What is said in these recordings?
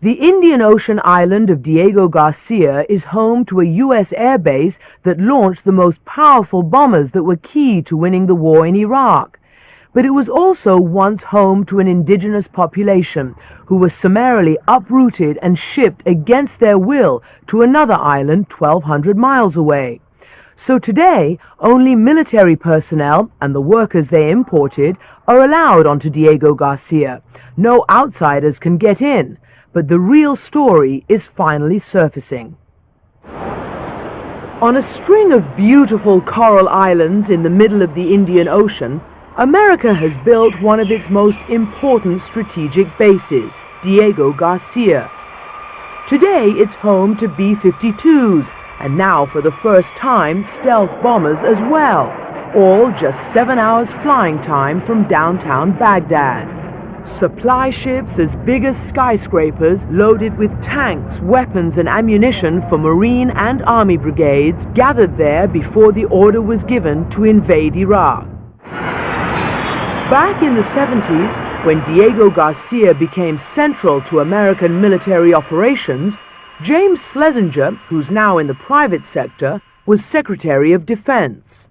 The Indian Ocean island of DiegoGarcia is home to a U.S. air base that launched the most powerful bombers that were key to winning the war in Iraq. But it was also once home to an indigenous population who were summarily uprooted and shipped against their will to another island 1,200 miles away. So today, only military personnel and the workers they imported are allowed onto DiegoGarcia. No outsiders can get in. But the real story is finally surfacing. On a string of beautiful coral islands in the middle of the Indian Ocean, America has built one of its most important strategic bases, DiegoGarcia. Today it's home to B-52s, and now for the first time stealth bombers as well, all just 7 hours flying time from downtown Baghdad. Supply ships as big as skyscrapers, loaded with tanks, weapons and ammunition for Marine and Army brigades, gathered there before the order was given to invade Iraq. Back in the 70s, when DiegoGarcia became central to American military operations, James Schlesinger, who's now in the private sector, was Secretary of Defense.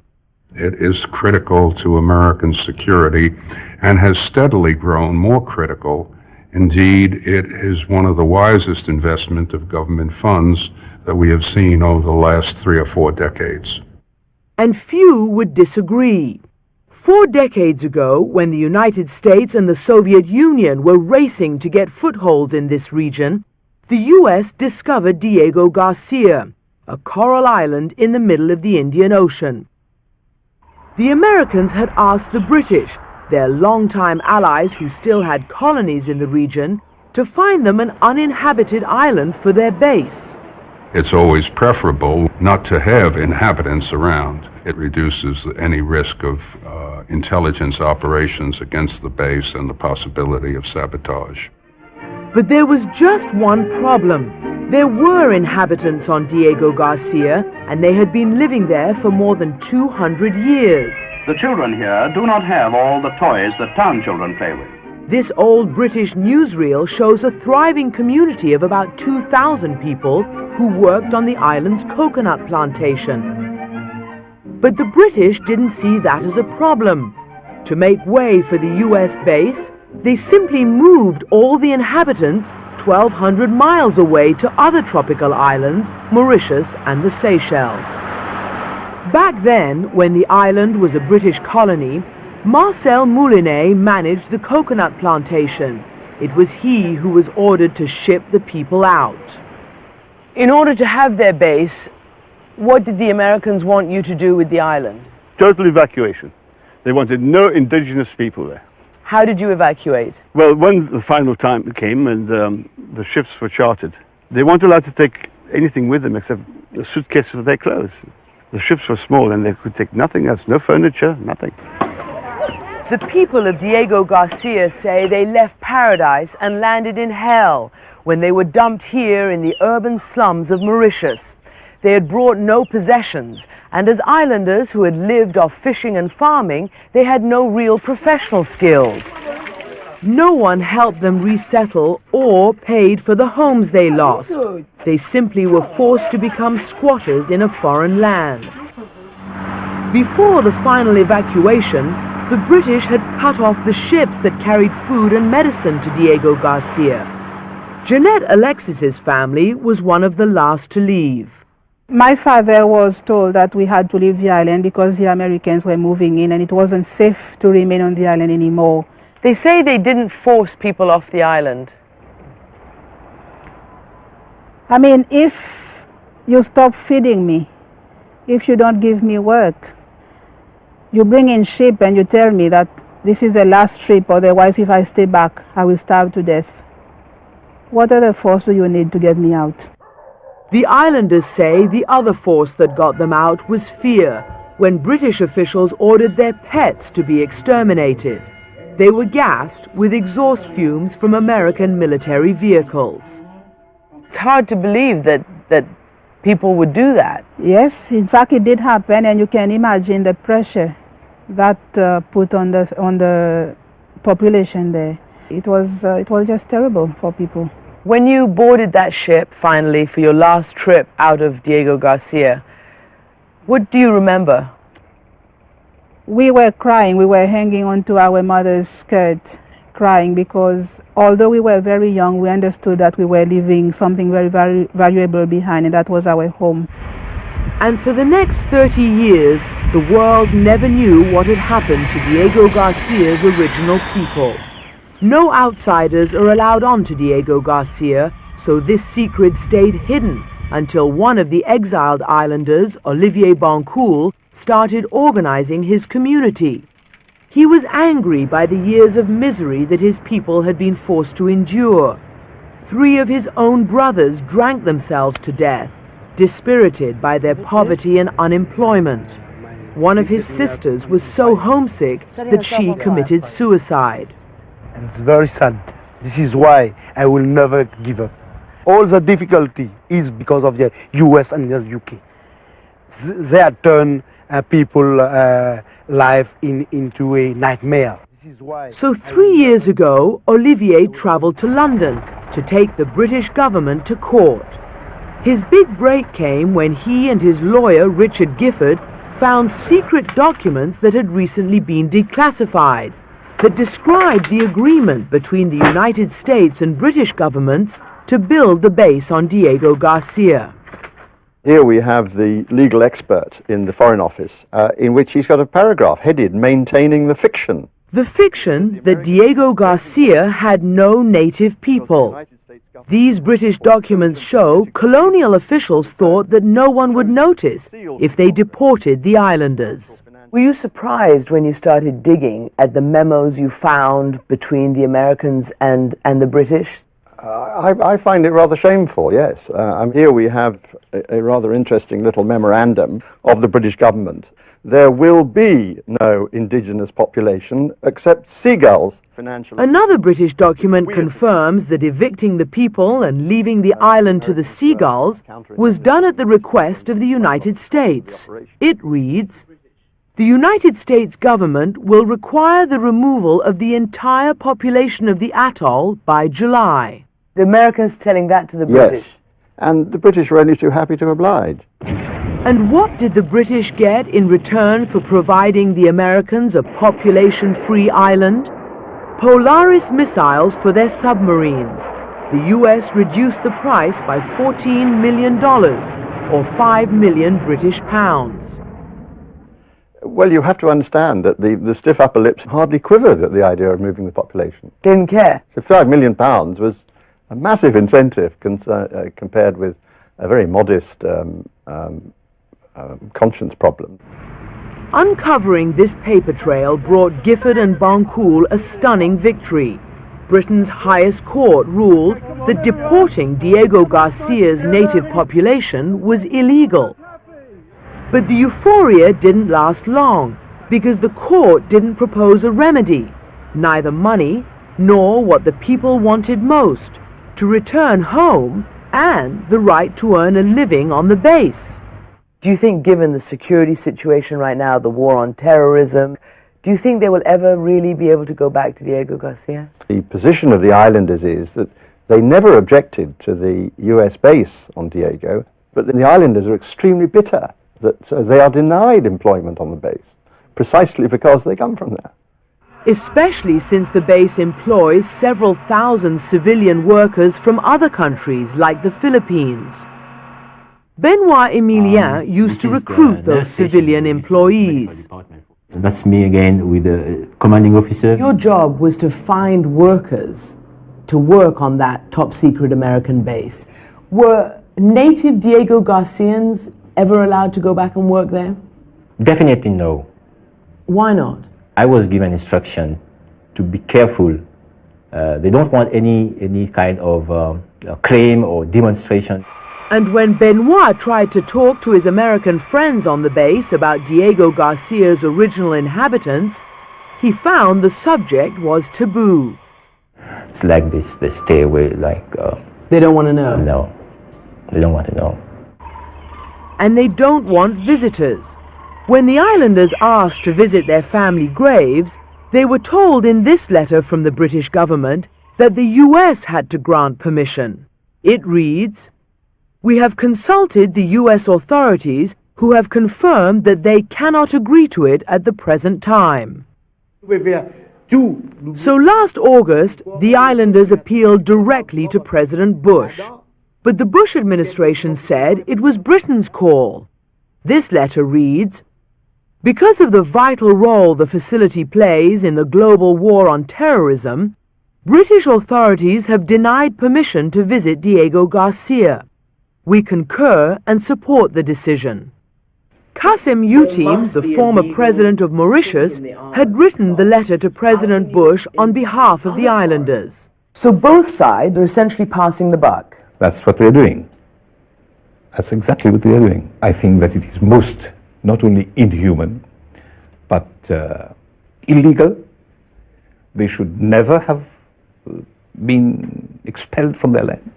It is critical to American security and has steadily grown more critical. Indeed, it is one of the wisest investment of government funds that we have seen over the last 3 or 4 decades. And few would disagree. 4 decades ago, when the United States and the Soviet Union were racing to get footholds in this region, the U.S. discovered DiegoGarcia, a coral island in the middle of the Indian Ocean. The Americans had asked the British, their longtime allies who still had colonies in the region, to find them an uninhabited island for their base. It's always preferable not to have inhabitants around. It reduces any risk of intelligence operations against the base and the possibility of sabotage. But there was just one problem. There were inhabitants on DiegoGarcia, and they had been living there for more than 200 years. The children here do not have all the toys that town children play with. This old British newsreel shows a thriving community of about 2,000 people who worked on the island's coconut plantation. But the British didn't see that as a problem. To make way for the US base, they simply moved all the inhabitants 1,200 miles away to other tropical islands, Mauritius and the Seychelles. Back then, when the island was a British colony, Marcel Moulinet managed the coconut plantation. It was he who was ordered to ship the people out. In order to have their base, what did the Americans want you to do with the island? Total evacuation. They wanted no indigenous people there. How did you evacuate? Well, when the final time came and the ships were chartered, they weren't allowed to take anything with them except a suitcase of their clothes. The ships were small and they could take nothing else, no furniture, nothing. The people of DiegoGarcia say they left paradise and landed in hell when they were dumped here in the urban slums of Mauritius. They had brought no possessions, and as islanders who had lived off fishing and farming, they had no real professional skills. No one helped them resettle or paid for the homes they lost. They simply were forced to become squatters in a foreign land. Before the final evacuation, the British had cut off the ships that carried food and medicine to DiegoGarcia. Jeanette Alexis's family was one of the last to leave. My father was told that we had to leave the island because the Americans were moving in and it wasn't safe to remain on the island anymore. They say they didn't force people off the island. I mean, if you stop feeding me, if you don't give me work, you bring in ship and you tell me that this is the last trip, otherwise if I stay back, I will starve to death. What other force do you need to get me out? The islanders say the other force that got them out was fear, when British officials ordered their pets to be exterminated. They were gassed with exhaust fumes from American military vehicles. It's hard to believe that people would do that. Yes, in fact it did happen, and you can imagine the pressure that put on the population there. It was just terrible for people. When you boarded that ship finally for your last trip out of DiegoGarcia, what do you remember? We were crying. We were hanging onto our mother's skirt, crying, because although we were very young, we understood that we were leaving something very, very valuable behind, and that was our home. And for the next 30 years, the world never knew what had happened to DiegoGarcia's original people. No outsiders are allowed onto DiegoGarcia, so this secret stayed hidden until one of the exiled islanders, Olivier Bancoul, started organizing his community. He was angry by the years of misery that his people had been forced to endure. 3 of his own brothers drank themselves to death, dispirited by their poverty and unemployment. One of his sisters was so homesick that she committed suicide. And it's very sad. This is why I will never give up. All the difficulty is because of the US and the UK. They have turned people's life into a nightmare. This is why. So 3 years ago, Olivier traveled to London to take the British government to court. His big break came when he and his lawyer, Richard Gifford, found secret documents that had recently been declassified, that described the agreement between the United States and British governments to build the base on DiegoGarcia. Here we have the legal expert in the Foreign Office, in which he's got a paragraph headed "Maintaining the Fiction." The fiction that DiegoGarcia had no native people. These British documents show colonial officials thought that no one would notice if they deported the islanders. Were you surprised when you started digging at the memos you found between the Americans and the British? I find it rather shameful, yes. Here we have a rather interesting little memorandum of the British government. There will be no indigenous population except seagulls. Another British document confirms that evicting the people and leaving the island to the seagulls was done at the request of the United States. It reads, "The United States government will require the removal of the entire population of the atoll by July." The Americans telling that to the British? Yes, and the British were only too happy to oblige. And what did the British get in return for providing the Americans a population-free island? Polaris missiles for their submarines. The US reduced the price by $14 million, or 5 million British pounds. Well, you have to understand that the stiff upper lips hardly quivered at the idea of moving the population. Didn't care. So £5 million was a massive incentive compared with a very modest conscience problem. Uncovering this paper trail brought Gifford and Bancoul a stunning victory. Britain's highest court ruled that deporting DiegoGarcia's native population was illegal. But the euphoria didn't last long, because the court didn't propose a remedy, neither money nor what the people wanted most, to return home and the right to earn a living on the base. Do you think, given the security situation right now, the war on terrorism, do you think they will ever really be able to go back to DiegoGarcia? The position of the islanders is that they never objected to the US base on Diego, but the islanders are extremely bitter that they are denied employment on the base, precisely because they come from there. Especially since the base employs several thousand civilian workers from other countries like the Philippines. Benoit Emilien used to recruit those civilian employees. That's me again with the commanding officer. Your job was to find workers to work on that top secret American base. Were native DiegoGarcians ever allowed to go back and work there? Definitely no. Why not? I was given instruction to be careful. They don't want any kind of claim or demonstration. And when Benoit tried to talk to his American friends on the base about DiegoGarcia's original inhabitants, he found the subject was taboo. It's like this, they stay away, like... they don't want to know? No, they don't want to know. And they don't want visitors. When the islanders asked to visit their family graves, they were told in this letter from the British government that the US had to grant permission. It reads, "We have consulted the US authorities who have confirmed that they cannot agree to it at the present time." So last August, the islanders appealed directly to President Bush. But the Bush administration said it was Britain's call. This letter reads, "Because of the vital role the facility plays in the global war on terrorism, British authorities have denied permission to visit DiegoGarcia. We concur and support the decision." Qasim Youtim, the former president of Mauritius, had written the letter to President Bush on behalf of the islanders. So both sides are essentially passing the buck. That's what they're doing. That's exactly what they're doing. I think that it is most not only inhuman, but illegal. They should never have been expelled from their land.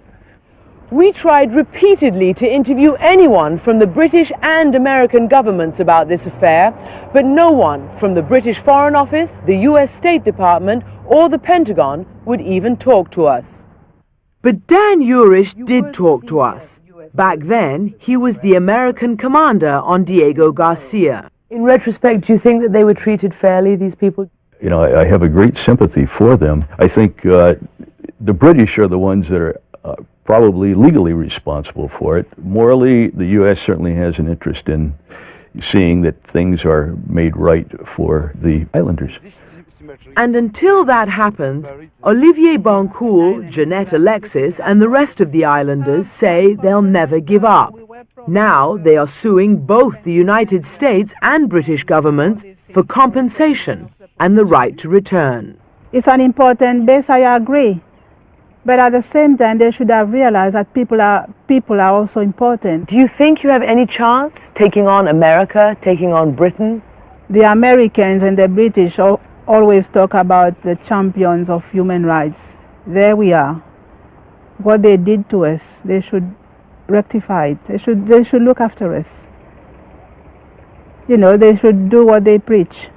We tried repeatedly to interview anyone from the British and American governments about this affair, but no one from the British Foreign Office, the US State Department, or the Pentagon would even talk to us. But Dan Urish did talk to us. Back then, he was the American commander on DiegoGarcia. In retrospect, do you think that they were treated fairly, these people? You know, I have a great sympathy for them. I think the British are the ones that are probably legally responsible for it. Morally, the U.S. certainly has an interest in seeing that things are made right for the islanders. And until that happens, Olivier Bancoul, Jeanette Alexis, and the rest of the islanders say they'll never give up. Now they are suing both the United States and British governments for compensation and the right to return. It's an important base, I agree. But at the same time, they should have realized that people are also important. Do you think you have any chance taking on America, taking on Britain? The Americans and the British always talk about the champions of human rights. There we are. What they did to us, they should rectify it. They should look after us. You know, they should do what they preach.